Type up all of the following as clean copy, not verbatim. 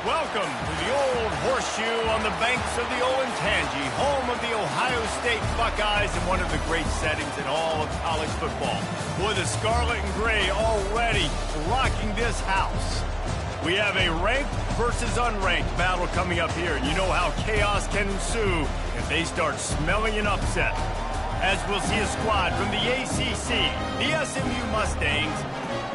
Welcome to the Old Horseshoe on the banks of the Olentangy, home of the Ohio State Buckeyes and one of the great settings in all of college football. Boy, the Scarlet and Gray already rocking this house. We have a ranked versus unranked battle coming up here, and you know how chaos can ensue if they start smelling an upset. As we'll see a squad from the ACC, the SMU Mustangs,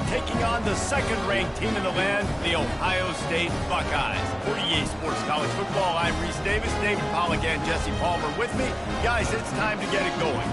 taking on the second-ranked team in the land, the Ohio State Buckeyes. For EA Sports College Football, I'm Reese Davis, David Pollack, and Jesse Palmer with me. Guys, it's time to get it going.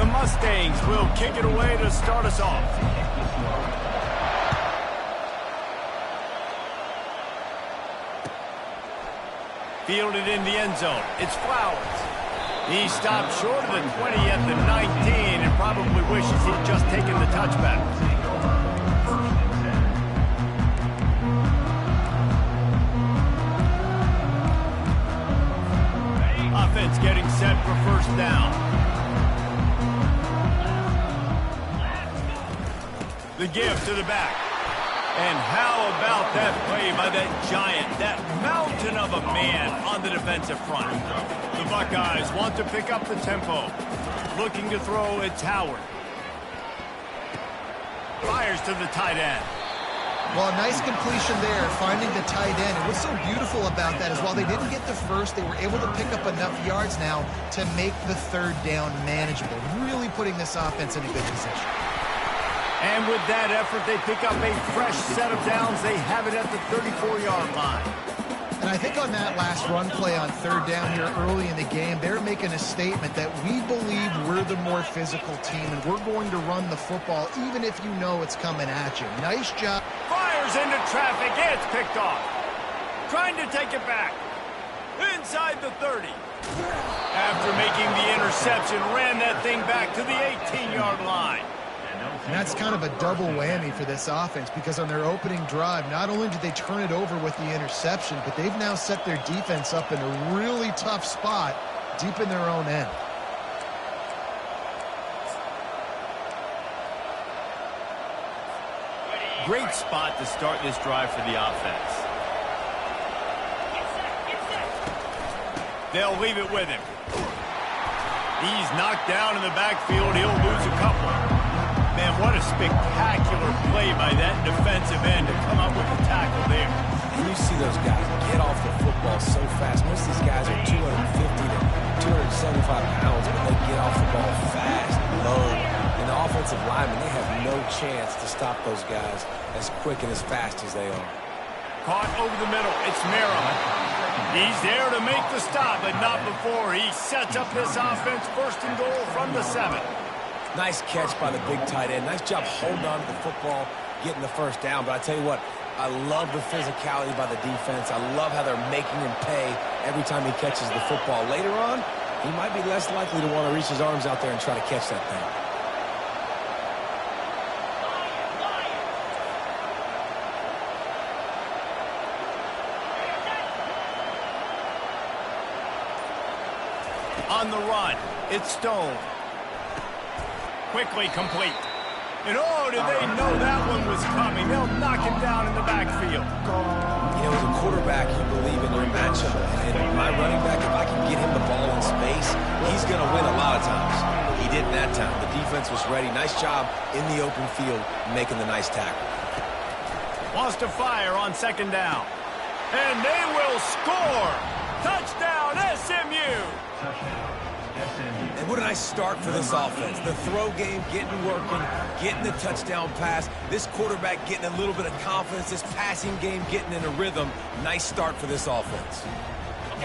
Mustangs will kick it away to start us off. Fielded in the end zone. It's Flowers. He stopped short of the 20 at the 19 and probably wishes he'd just taken the touchback. Offense getting set for first down. The give to the back. And how about that play by that giant, that mountain of a man on the defensive front? The Buckeyes want to pick up the tempo. Looking to throw, it's Howard. Fires to the tight end. Well, a nice completion there, finding the tight end. And what's so beautiful about that is while they didn't get the first, they were able to pick up enough yards now to make the third down manageable. Really putting this offense in a good position. And with that effort, they pick up a fresh set of downs. They have it at the 34-yard line. And I think on that last run play on third down here early in the game, they're making a statement that we believe we're the more physical team, and we're going to run the football even if you know it's coming at you. Nice job. Fires into traffic. It's picked off. Trying to take it back. Inside the 30. After making the interception, ran that thing back to the 18-yard line. And that's kind of a double whammy for this offense because on their opening drive, not only did they turn it over with the interception, but they've now set their defense up in a really tough spot deep in their own end. Great spot to start this drive for the offense. They'll leave it with him. He's knocked down in the backfield. He'll lose a couple. Man, what a spectacular play by that defensive end to come up with a tackle there. And you see those guys get off the football so fast. Most of these guys are 250 to 275 pounds, but they get off the ball fast, low. And the offensive linemen, they have no chance to stop those guys as quick and as fast as they are. Caught over the middle. It's Merrill. He's there to make the stop, but not before. He sets up this offense first and goal from the 7. Nice catch by the big tight end. Nice job holding on to the football, getting the first down. But I tell you what, I love the physicality by the defense. I love how they're making him pay every time he catches the football. Later on, he might be less likely to want to reach his arms out there and try to catch that thing. On the run, it's Stone. Quickly complete. And oh, did they know that one was coming. They'll knock him down in the backfield. You know, as a quarterback, you believe in your matchup. And my running back, if I can get him the ball in space, he's going to win a lot of times. He didn't that time. The defense was ready. Nice job in the open field, making the nice tackle. Wants to fire on second down. And they will score. Touchdown, SMU. And what a nice start for this offense. The throw game getting working, getting the touchdown pass. This quarterback getting a little bit of confidence. This passing game getting in a rhythm. Nice start for this offense.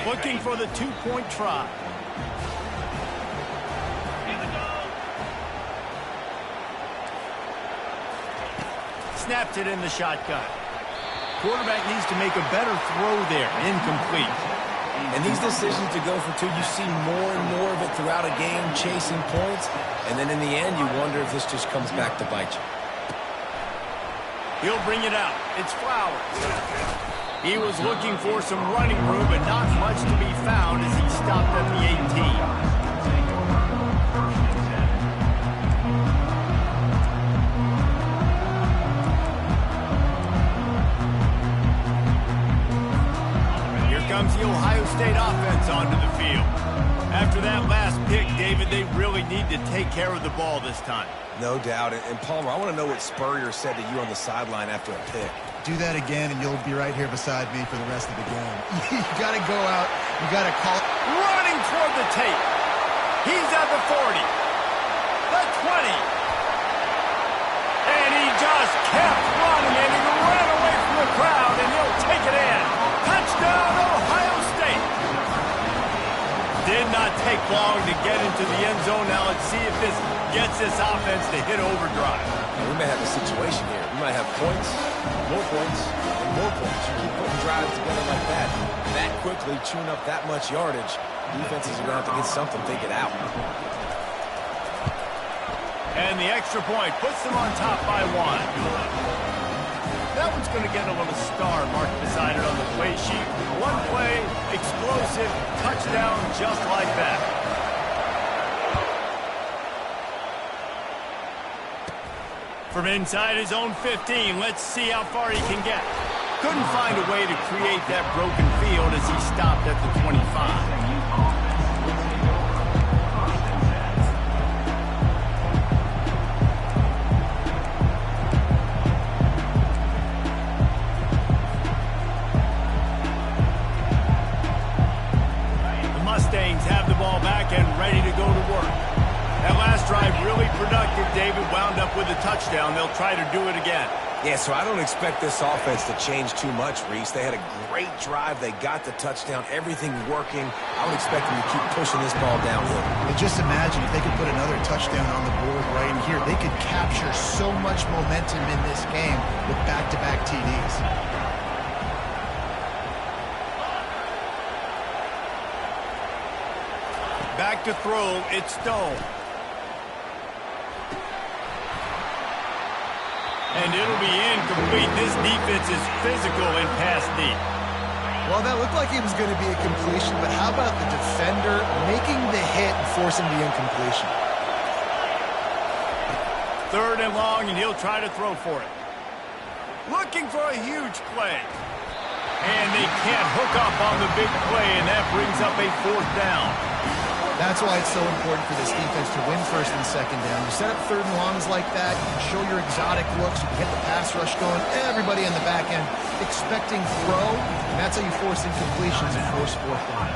Looking for the two-point try. Snapped it in the shotgun. Quarterback needs to make a better throw there. Incomplete. And these decisions to go for two, you see more and more of it throughout a game, chasing points. And then in the end, you wonder if this just comes back to bite you. He'll bring it out. It's Flowers. He was looking for some running room, but not much to be found as he stopped at the 18. Comes the Ohio State offense onto the field. After that last pick, David, they really need to take care of the ball this time. No doubt. And Palmer, I want to know what Spurrier said to you on the sideline after a pick. Do that again, and you'll be right here beside me for the rest of the game. You got to go out. You got to call. Running toward the tape. He's at the 40. The 20. And he just kept running, and he ran away from the crowd, and he'll take it in. Touchdown, Ohio State. Did not take long to get into the end zone. Now let's see if this gets this offense to hit overdrive. We may have a situation here. We might have points, and more points. You keep putting drives together like that quickly, chewing up that much yardage, defenses are going to have to get something figured out. And the extra point puts them on top by 1. That one's going to get a little star marked beside it on the play sheet. One play, explosive, touchdown just like that. From inside his own 15, let's see how far he can get. Couldn't find a way to create that broken field as he stopped at the 25. Mustangs have the ball back and ready to go to work. That last drive really productive. David wound up with a touchdown. They'll try to do it again. Yeah, so I don't expect this offense to change too much, Reese. They had a great drive. They got the touchdown. Everything working. I would expect them to keep pushing this ball downhill. And just imagine if they could put another touchdown on the board right here. They could capture so much momentum in this game with back-to-back TDs. Back to throw, it's Stone. And it'll be incomplete. This defense is physical and pass deep. Well, that looked like it was going to be a completion, but how about the defender making the hit and forcing the incompletion? 3rd and long, and he'll try to throw for it. Looking for a huge play. And they can't hook up on the big play, and that brings up a 4th down. That's why it's so important for this defense to win 1st and 2nd down. You set up 3rd and longs like that, you can show your exotic looks, you can get the pass rush going, everybody in the back end expecting throw, and that's how you force incompletions and force 4th down.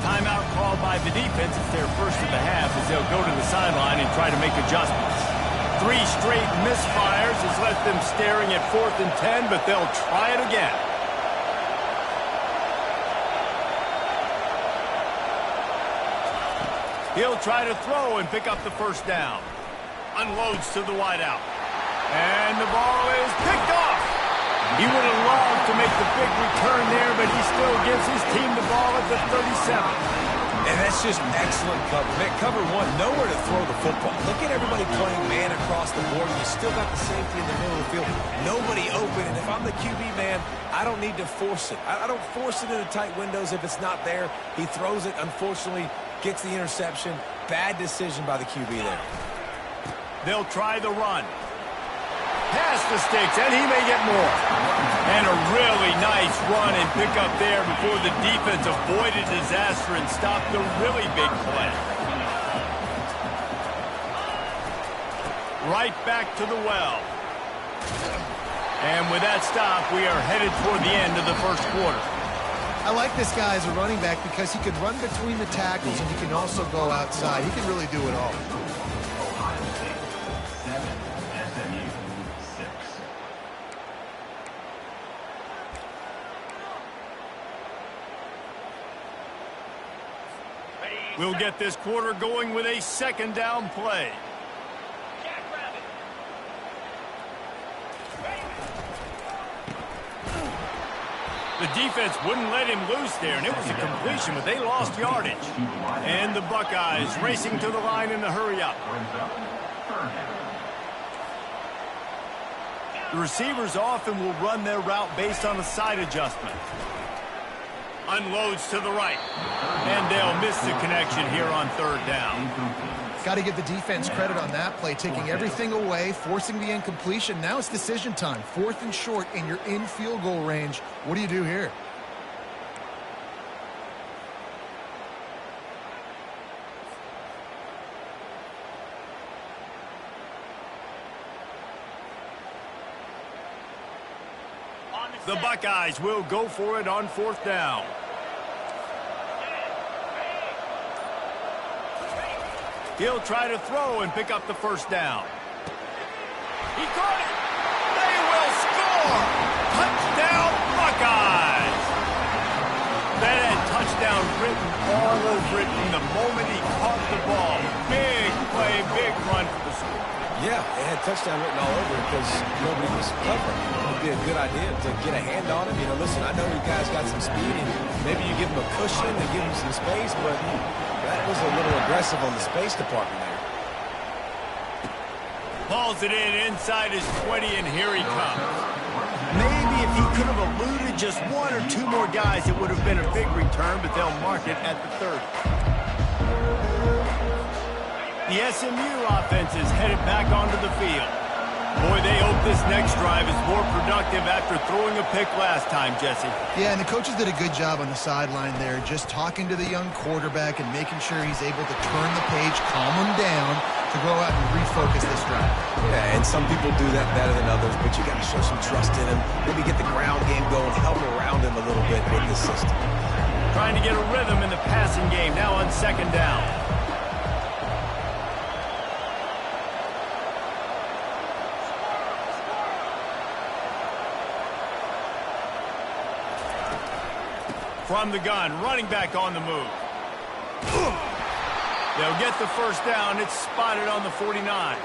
Timeout called by the defense. It's their first of the half as they'll go to the sideline and try to make adjustments. 3 straight misfires has left them staring at 4th and 10, but they'll try it again. He'll try to throw and pick up the 1st down. Unloads to the wideout. And the ball is picked off. He would have loved to make the big return there, but he still gives his team the ball at the 37. And that's just excellent cover. Man, cover 1, nowhere to throw the football. Look at everybody playing man across the board. You still got the safety in the middle of the field. Nobody open, and if I'm the QB man, I don't need to force it. I don't force it into tight windows if it's not there. He throws it, unfortunately, gets the interception. Bad decision by the QB there. They'll try the run. Past the sticks, and he may get more. And a really nice run and pick up there before the defense avoided disaster and stopped the really big play. Right back to the well. And with that stop, we are headed toward the end of the 1st quarter. I like this guy as a running back because he can run between the tackles and he can also go outside. He can really do it all. We'll get this quarter going with a 2nd down play. The defense wouldn't let him loose there, and it was a completion, but they lost yardage. And the Buckeyes racing to the line in the hurry-up. The receivers often will run their route based on a side adjustment. Unloads to the right. And they'll miss the connection here on third down. Got to give the defense credit on that play, taking everything away, forcing the incompletion. Now it's decision time. 4th and short, and you're in field goal range. What do you do here? The Buckeyes will go for it on 4th down. He'll try to throw and pick up the first down. He caught it. They will score. Touchdown, Buckeyes. That had touchdown written all over it from the moment he caught the ball. Big play, big run for the score. Yeah, it had touchdown written all over it because nobody was covering. It would be a good idea to get a hand on him. You know, listen, I know you guys got some speed, and maybe you give him a cushion and give him some space, but that was a little aggressive on the space department there. Hauls it in inside his 20, and here he comes. Maybe if he could have eluded just 1 or 2 more guys, it would have been a big return, but they'll mark it at the 30. The SMU offense is headed back onto the field. Boy, they hope this next drive is more productive after throwing a pick last time, Jesse. Yeah, and the coaches did a good job on the sideline there, just talking to the young quarterback and making sure he's able to turn the page, calm him down, to go out and refocus this drive. Yeah, and some people do that better than others, but you got to show some trust in him. Maybe get the ground game going, help around him a little bit with this system. Trying to get a rhythm in the passing game, now on 2nd down. From the gun, running back on the move. They'll get the first down. It's spotted on the 49.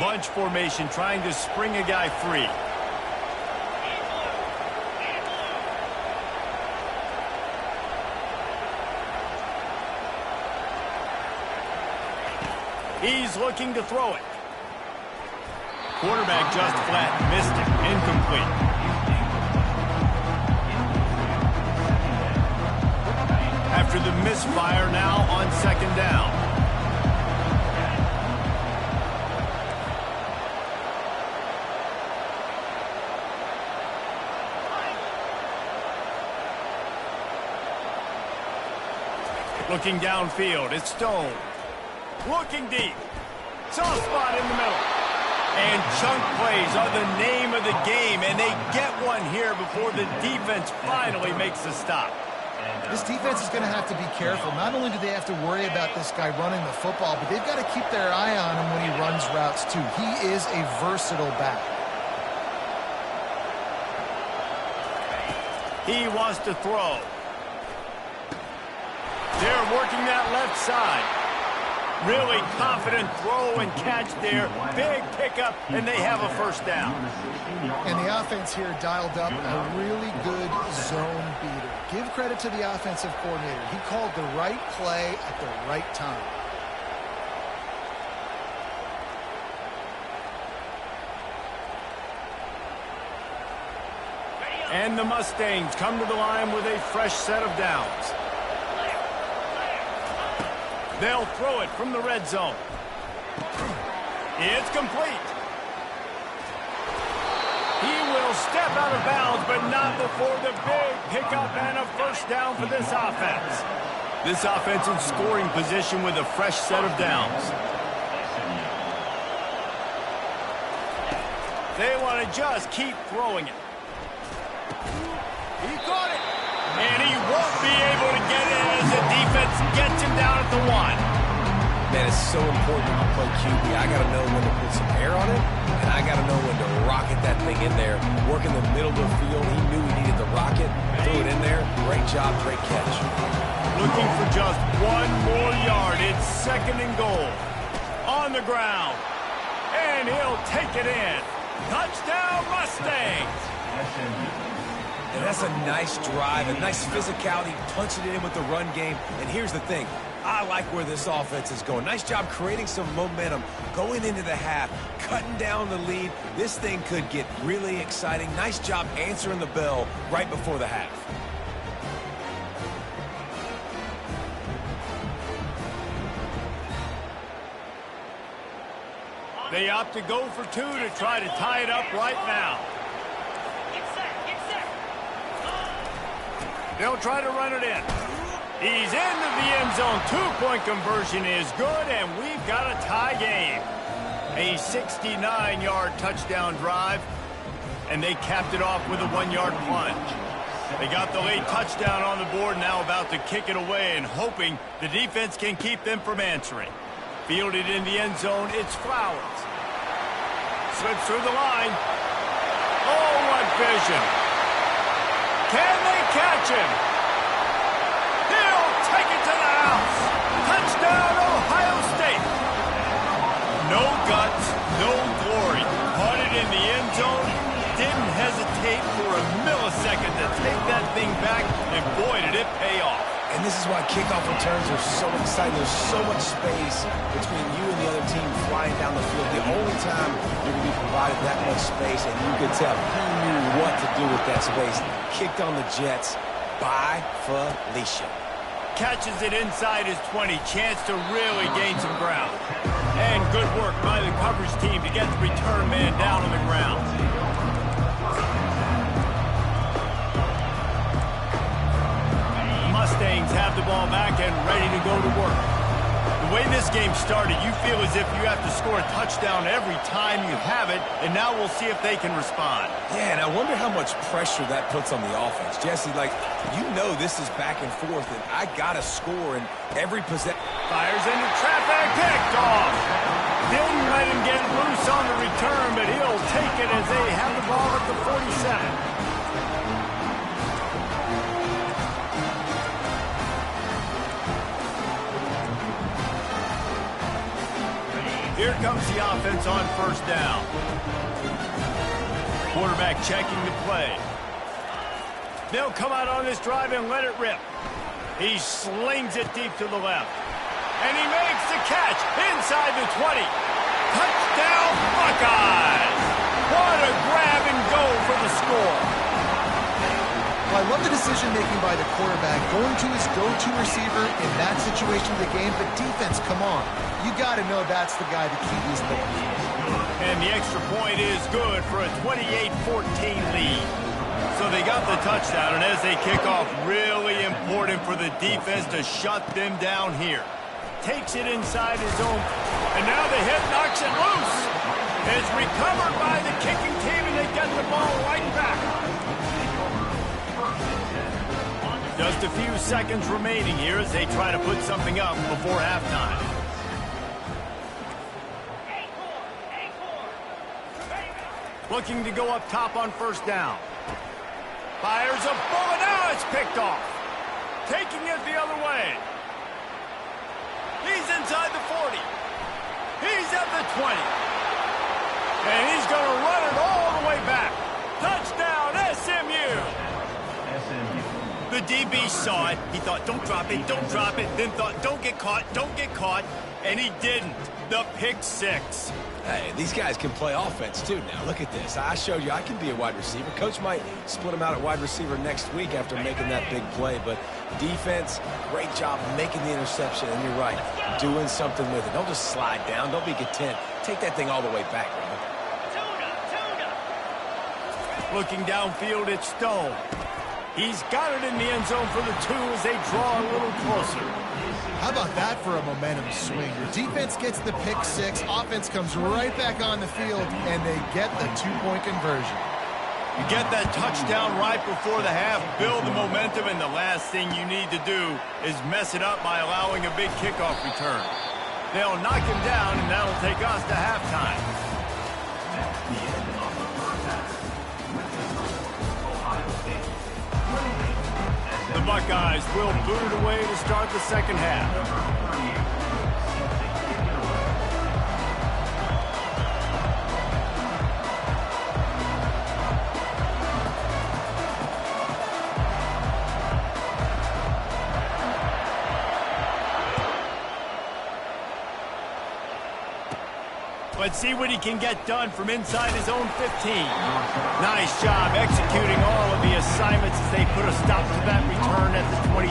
Bunch formation, trying to spring a guy free. He's looking to throw it. Quarterback just flat, missed it, incomplete. After the misfire, now on 2nd down. Looking downfield, it's Stone. Looking deep. Soft spot in the middle. And chunk plays are the name of the game, and they get one here before the defense finally makes a stop. This defense is going to have to be careful. Not only do they have to worry about this guy running the football, but they've got to keep their eye on him when he runs routes too. He is a versatile back. He wants to throw. They're working that left side. Really confident throw and catch there. Big pickup, and they have a first down. And the offense here dialed up a really good zone beater. Give credit to the offensive coordinator. He called the right play at the right time. And the Mustangs come to the line with a fresh set of downs. They'll throw it from the red zone. It's complete. He will step out of bounds, but not before the big pickup and a first down for this offense. This offense in scoring position with a fresh set of downs. They want to just keep throwing it. He caught it. And he won't be able to get it as the defense gets him down at the 1. Man, it's so important when you play QB. I got to know when to put some air on it, and I got to know when to rocket that thing in there. Work in the middle of the field. He knew he needed to rocket. Threw it in there. Great job, great catch. Looking for just 1 more yard. It's 2nd and goal. On the ground. And he'll take it in. Touchdown, Mustangs. And That's a nice drive, a nice physicality, punching it in with the run game. And here's the thing. I like where this offense is going. Nice job creating some momentum, going into the half, cutting down the lead. This thing could get really exciting. Nice job answering the bell right before the half. They opt to go for two to try to tie it up right now. They'll try to run it in. He's into the end zone. Two-point conversion is good, and we've got a tie game. A 69-yard touchdown drive, and they capped it off with a 1-yard plunge. They got the late touchdown on the board, now about to kick it away and hoping the defense can keep them from answering. Fielded in the end zone, it's Flowers. Slips through the line. Oh, what vision. Can they catch him? He'll take it to the house. Touchdown, Ohio State. No guts, no glory. Caught it in the end zone. Didn't hesitate for a millisecond to take that thing back, and boy, did it pay off. And this is why kickoff returns are so exciting. There's so much space between you and the other team flying down the field. The only time you're going to be provided that much space, and you can tell he knew what to do with that space. Kicked on the Jets by Felicia. Catches it inside his 20. Chance to really gain some ground. And good work by the coverage team to get the return man down on the ground. Mustangs have the ball back and ready to go to work. The way this game started, you feel as if you have to score a touchdown every time you have it, and now we'll see if they can respond. Yeah, and I wonder how much pressure that puts on the offense. Jesse, like, you know this is back and forth, and I got to score in every possession. Fires into traffic, picked off. Didn't let him get loose on the return, but he'll take it as they have the ball at the 47. Here comes the offense on first down. Quarterback checking the play. They'll come out on this drive and let it rip. He slings it deep to the left. And he makes the catch inside the 20. Touchdown, Buckeyes! What a grab and go for the score. Well, I love the decision-making by the quarterback, going to his go-to receiver in that situation of the game. But defense, come on. You got to know that's the guy to keep these looking for. And the extra point is good for a 28-14 lead. So they got the touchdown, and as they kick off, really important for the defense to shut them down here. Takes it inside his own, and now the hit knocks it loose. It's recovered by the kicking team, and they get the ball right back. Just a few seconds remaining here as they try to put something up before halftime. Looking to go up top on first down. Fires a bullet. Now it's picked off. Taking it the other way. He's inside the 40. He's at the 20. And he's going to run it all the way back. Touchdown, SMU. The DB saw it. He thought, don't drop it, don't drop it. Then thought, don't get caught, don't get caught. And he didn't. The pick six. Hey, these guys can play offense, too. Now, look at this. I showed you I can be a wide receiver. Coach might split him out at wide receiver next week after making that big play. But defense, great job making the interception. And you're right, doing something with it. Don't just slide down. Don't be content. Take that thing all the way back, man. Looking downfield, it's Stone. He's got it in the end zone for the two as they draw a little closer. How about that for a momentum swing? Your defense gets the pick six, offense comes right back on the field, and they get the two-point conversion. You get that touchdown right before the half, build the momentum, and the last thing you need to do is mess it up by allowing a big kickoff return. They'll knock him down, and that'll take us to halftime. The Buckeyes will boot it away to start the second half. Let's see what he can get done from inside his own 15. Nice job executing all of the assignments as they put a stop to that return at the 22.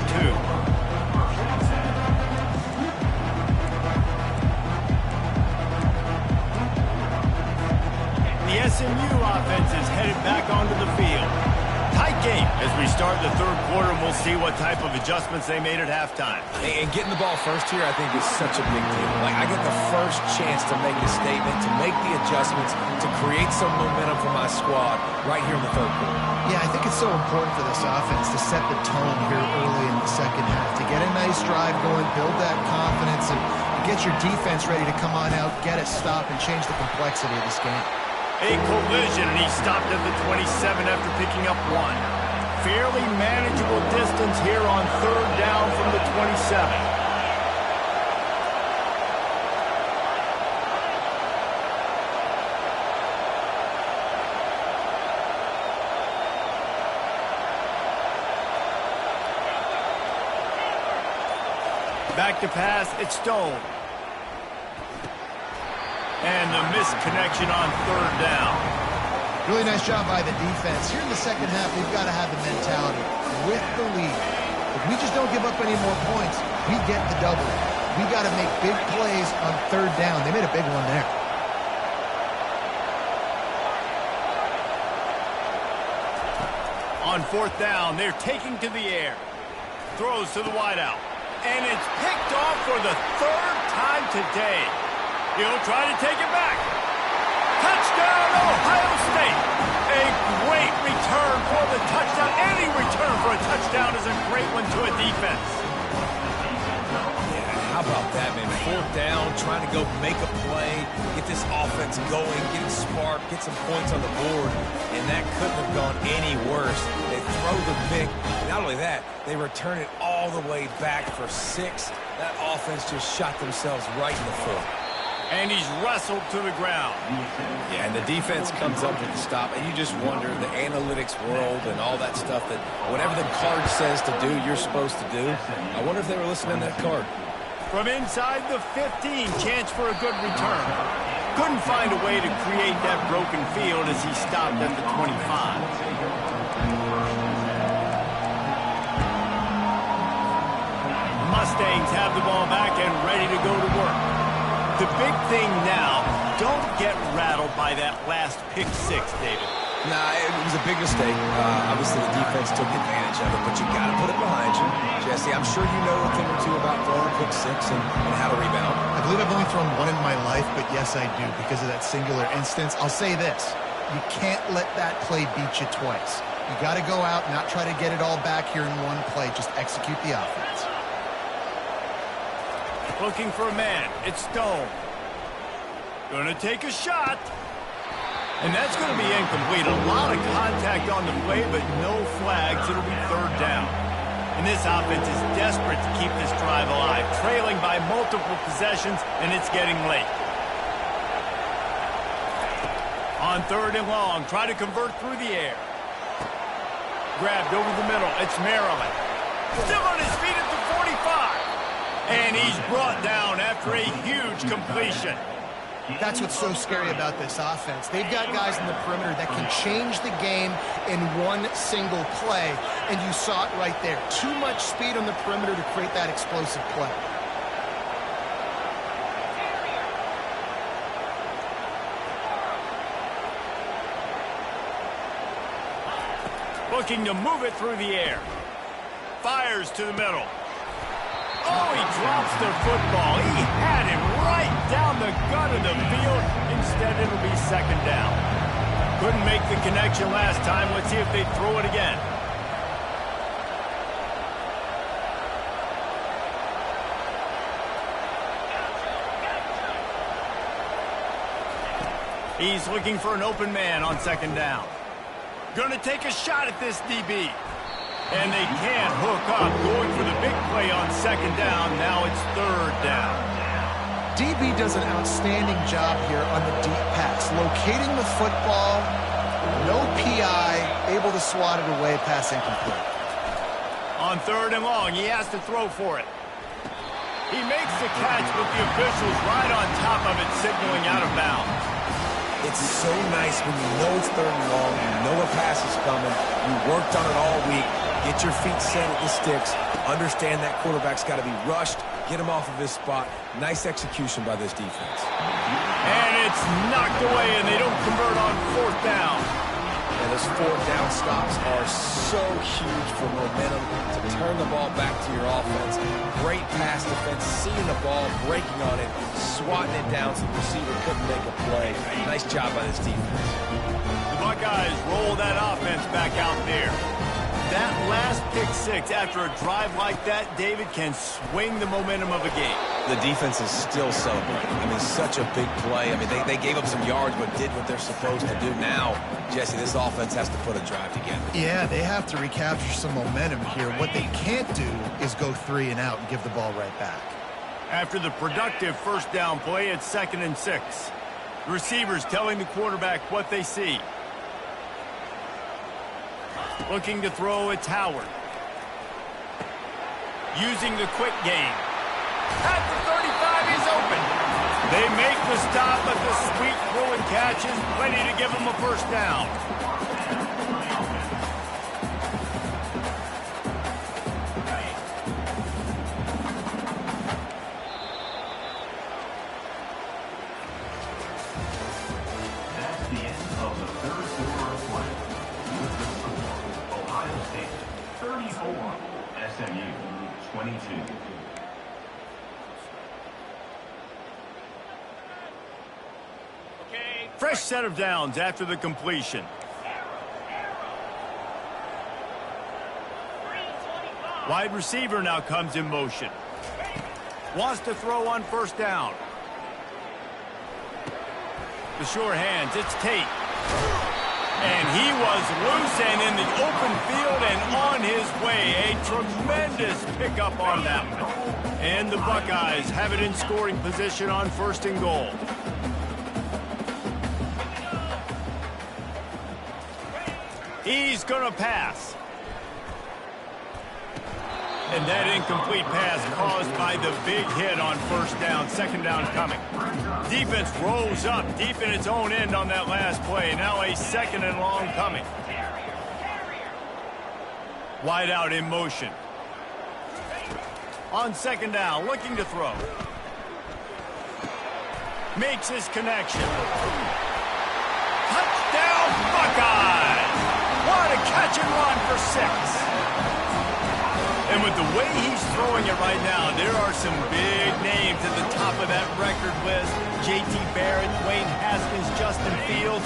The SMU offense is headed back onto the field. Tight game as we start the third quarter, and we'll see what type of adjustments they made at halftime. And getting the ball first here, I think, is such a big deal. Like, I get the first chance to make a statement, to make the adjustments, to create some momentum for my squad right here in the third quarter. Yeah, I think it's so important for this offense to set the tone here early in the second half, to get a nice drive going, build that confidence, and get your defense ready to come on out, get a stop, and change the complexity of this game. A collision, and he stopped at the 27 after picking up one. Fairly manageable distance here on third down from the 27. Back to pass, it's Stone. And the missed connection on third down. Really nice job by the defense. Here in the second half, we've got to have the mentality with the lead. If we just don't give up any more points, we get the double. We got to make big plays on third down. They made a big one there. On fourth down, they're taking to the air. Throws to the wideout. And it's picked off for the third time today. He'll try to take it back. Touchdown, Ohio State. A great return for the touchdown. Any return for a touchdown is a great one to a defense. Yeah, how about that, man? Fourth down, trying to go make a play, get this offense going, get it sparked, get some points on the board, and that couldn't have gone any worse. They throw the pick. Not only that, they return it all the way back for 6. That offense just shot themselves right in the foot. And he's wrestled to the ground. Yeah, and the defense comes up with the stop, and you just wonder, the analytics world and all that stuff, that whatever the card says to do, you're supposed to do. I wonder if they were listening to that card. From inside the 15, chance for a good return. Couldn't find a way to create that broken field as he stopped at the 25. Mustangs have the ball back and ready to go to work. The big thing now, don't get rattled by that last pick six, David. Nah, it was a big mistake. Obviously, the defense took advantage of it, but you got to put it behind you. Jesse, I'm sure you know a thing or two about throwing a pick six and how to rebound. I believe I've only thrown one in my life, but yes, I do, because of that singular instance. I'll say this. You can't let that play beat you twice. You got to go out and not try to get it all back here in one play. Just execute the offense. Looking for a man. It's Stone. Gonna take a shot. And that's going to be incomplete. A lot of contact on the play, but no flags. It'll be third down. And this offense is desperate to keep this drive alive, trailing by multiple possessions, and it's getting late. On third and long, try to convert through the air. Grabbed over the middle. It's Maryland. Still on his feet at the 45. And he's brought down after a huge completion. That's what's so scary about this offense. They've got guys in the perimeter that can change the game in one single play, and you saw it right there. Too much speed on the perimeter to create that explosive play. Looking to move it through the air. Fires to the middle. Oh, he drops the football. He had him right down the gut of the field. Instead, it'll be second down. Couldn't make the connection last time. Let's see if they throw it again. He's looking for an open man on second down. Gonna take a shot at this DB. And they can't hook up, going for the big play on second down. Now it's third down. DB does an outstanding job here on the deep pass. Locating the football, no PI, able to swat it away, pass incomplete. On third and long, he has to throw for it. He makes the catch, but the official's right on top of it, signaling out of bounds. It's so nice when you know it's third and long, you know a pass is coming, you worked on it all week, get your feet set at the sticks, understand that quarterback's got to be rushed, get him off of his spot. Nice execution by this defense. And it's knocked away, and they don't convert on fourth down. And those fourth down stops are so huge for momentum to turn the ball back to your offense. Great pass defense, seeing the ball, breaking on it, swatting it down so the receiver couldn't make a play. Nice job by this defense. The Buckeyes roll that offense back out there. That last pick six after a drive like that, David, can swing the momentum of a game. The defense is still celebrating. I mean, such a big play. I mean, they gave up some yards but did what they're supposed to do. Now, Jesse, this offense has to put a drive together. Yeah, they have to recapture some momentum here. What they can't do is go 3 and out and give the ball right back. After the productive first down play, it's 2nd and 6. The receivers telling the quarterback what they see. Looking to throw, it's Howard. Using the quick game. At the 35, he's open. They make the stop, but the sweet throw and catch is plenty to give him a first down. That's the end of the third quarter of play. Ohio State 34, SMU 22. Fresh set of downs after the completion. Wide receiver now comes in motion. Wants to throw on first down. The sure hands, it's Tate. And he was loose and in the open field and on his way. A tremendous pickup on that one. And the Buckeyes have it in scoring position on 1st and goal. He's going to pass. And that incomplete pass caused by the big hit on first down. 2nd down coming. Defense rolls up deep in its own end on that last play. Now a 2nd and long coming. Wide out in motion. On 2nd down, looking to throw. Makes his connection. Touchdown, Buckeyes! What a catch and run for 6. And with the way he's throwing it right now, there are some big names at the top of that record list. J.T. Barrett, Dwayne Haskins, Justin Fields.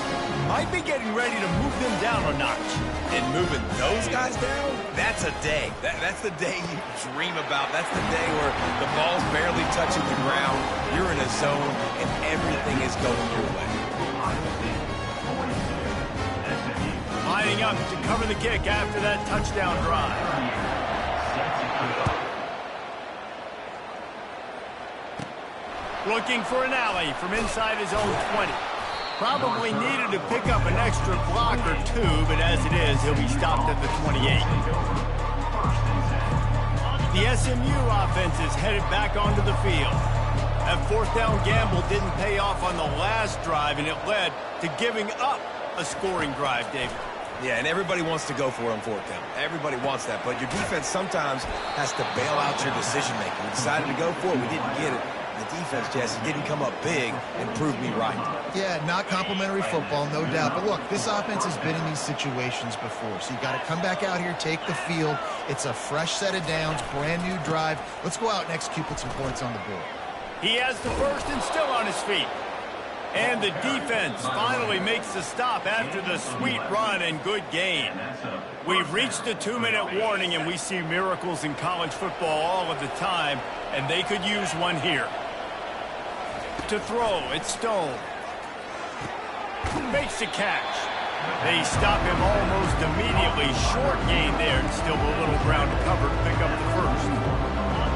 Might be getting ready to move them down a notch. And moving those guys down, that's a day. That's the day you dream about. That's the day where the ball's barely touching the ground. You're in a zone, and everything is going your way. Lining up to cover the kick after that touchdown drive. Looking for an alley from inside his own 20. Probably needed to pick up an extra block or two, but as it is, he'll be stopped at the 28. The SMU offense is headed back onto the field. That 4th down gamble didn't pay off on the last drive, and it led to giving up a scoring drive, David. Yeah, and everybody wants to go for it on 4th down. Everybody wants that, but your defense sometimes has to bail out your decision-making. We decided to go for it. We didn't get it. The defense, Jesse, didn't come up big and prove me right. Yeah, not complimentary football, no doubt. But look, this offense has been in these situations before. So you got to come back out here, take the field. It's a fresh set of downs, brand new drive. Let's go out and execute, put some points on the board. He has the first and still on his feet. And the defense finally makes the stop after the sweet run and good gain. We've reached the 2-minute warning, and we see miracles in college football all of the time, and they could use one here. To throw, it's Stone. Makes the catch. They stop him almost immediately. Short gain there, and still a little ground to cover to pick up the first.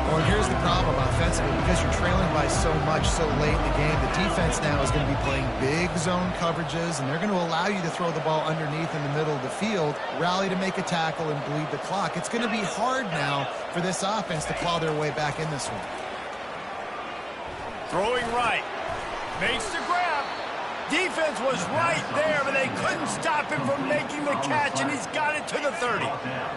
Well, here's the problem offensively. Because you're trailing by so much so late in the game, the defense now is going to be playing big zone coverages, and they're going to allow you to throw the ball underneath in the middle of the field, rally to make a tackle, and bleed the clock. It's going to be hard now for this offense to claw their way back in this one. Throwing right. Makes the grab. Defense was right there, but they couldn't stop him from making the catch, and he's got it to the 30.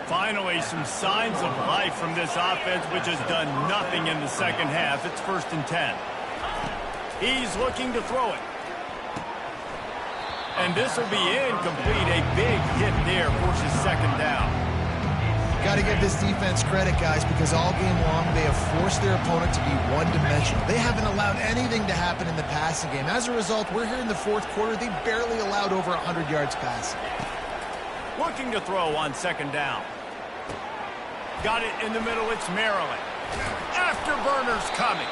Finally, some signs of life from this offense, which has done nothing in the second half. It's 1st and 10. He's looking to throw it. And this will be incomplete. A big hit there forces 2nd down. Got to give this defense credit, guys, because all game long they have forced their opponent to be one-dimensional. They haven't allowed anything to happen in the passing game. As a result, we're here in the 4th quarter. They barely allowed over 100 yards passing. Looking to throw on 2nd down. Got it in the middle. It's Maryland. Afterburner's coming.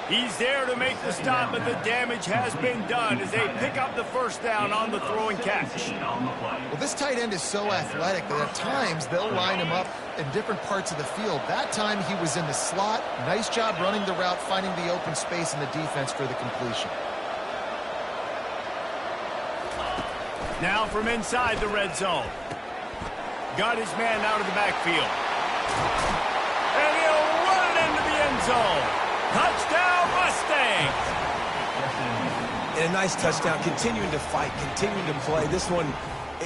He's there to make the stop, but the damage has been done as they pick up the 1st down on the throwing catch. Well, this tight end is so athletic that at times they'll line him up in different parts of the field. That time he was in the slot. Nice job running the route, finding the open space in the defense for the completion. Now from inside the red zone. Got his man out of the backfield. And he'll run it into the end zone. Touchdown, Mustangs! And a nice touchdown, continuing to fight, continuing to play. This one,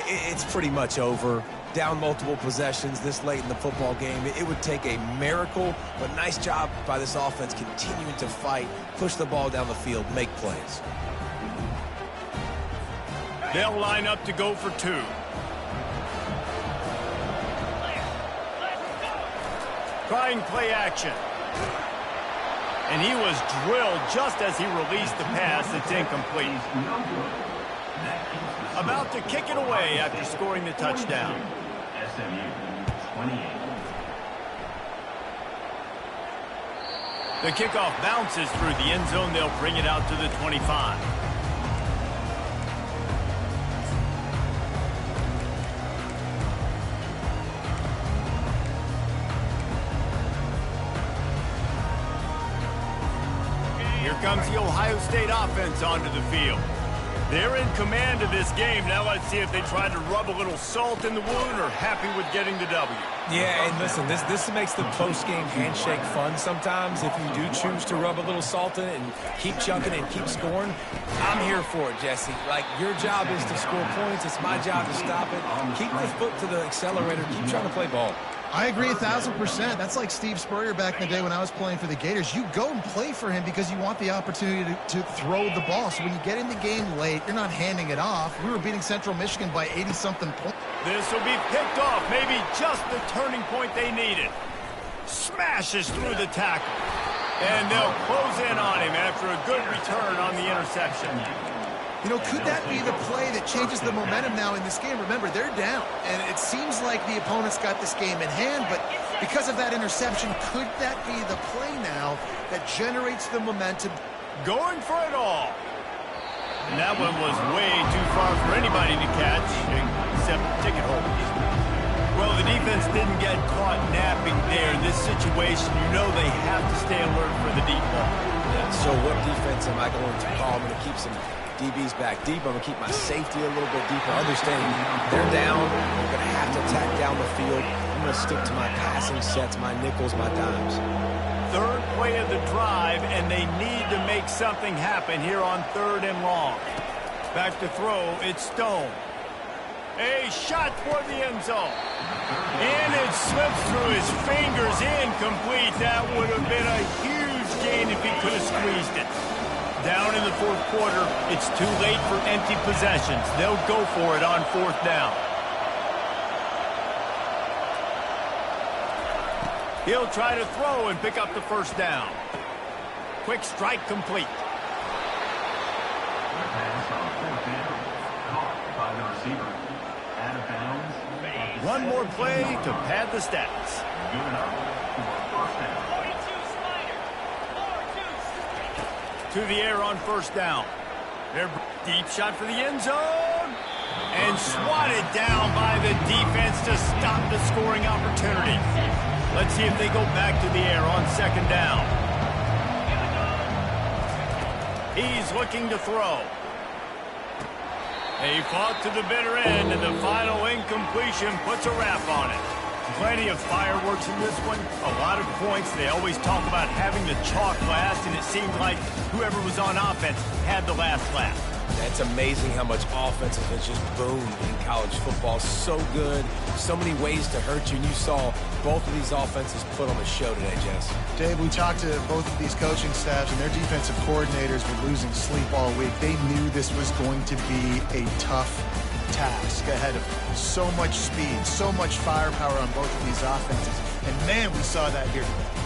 it's pretty much over. Down multiple possessions this late in the football game. It would take a miracle, but nice job by this offense continuing to fight, push the ball down the field, make plays. They'll line up to go for 2. Trying play action. And he was drilled just as he released the pass. It's incomplete. About to kick it away after scoring the touchdown. The kickoff bounces through the end zone. They'll bring it out to the 25. Comes the Ohio State offense onto the field. They're in command of this game. Now let's see if they try to rub a little salt in the wound or happy with getting the W. Yeah, and listen, this makes the post-game handshake fun sometimes. If you do choose to rub a little salt in it and keep chucking and keep scoring, I'm here for it, Jesse. Like, your job is to score points. It's my job to stop it. Keep the foot to the accelerator. Keep trying to play ball. I agree 1,000%. That's like Steve Spurrier back in the day when I was playing for the Gators. You go and play for him because you want the opportunity to throw the ball. So when you get in the game late, you're not handing it off. We were beating Central Michigan by 80-something points. This will be picked off. Maybe just the turning point they needed. Smashes through the tackle. And they'll close in on him after a good return on the interception. You know, could that be the play that changes the momentum now in this game? Remember, they're down, and it seems like the opponent's got this game in hand, but because of that interception, could that be the play now that generates the momentum? Going for it all. And that one was way too far for anybody to catch, except ticket holders. Well, the defense didn't get caught napping there. In this situation, you know they have to stay alert for the deep ball. So what defense am I going to call? I'm going to keep some DBs back deep. I'm going to keep my safety a little bit deeper. Understanding they're down. They're going to have to attack down the field. I'm going to stick to my passing sets, my nickels, my dimes. 3rd play of the drive, and they need to make something happen here on 3rd and long. Back to throw. It's Stone. A shot for the end zone. And it slips through his fingers. Incomplete. That would have been a huge gain if he could have squeezed it. Down in the 4th quarter, it's too late for empty possessions. They'll go for it on 4th down. He'll try to throw and pick up the 1st down. Quick strike complete. One more play to pad the stats. To the air on 1st down. Their deep shot for the end zone. And swatted down by the defense to stop the scoring opportunity. Let's see if they go back to the air on 2nd down. He's looking to throw. He fought to the bitter end, and the final incompletion puts a wrap on it. Plenty of fireworks in this one, a lot of points. They always talk about having the chalk last, and it seemed like whoever was on offense had the last laugh. It's amazing how much offense has just boomed in college football. So good, so many ways to hurt you, and you saw both of these offenses put on a show today, Jess. Dave, we talked to both of these coaching staffs, and their defensive coordinators were losing sleep all week. They knew this was going to be a tough task ahead of them. So much speed, so much firepower on both of these offenses. And, man, we saw that here today.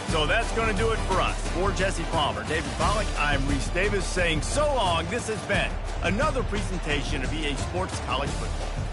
So that's going to do it for us. For Jesse Palmer, David Pollack, I'm Reese Davis saying so long. This has been another presentation of EA Sports College Football.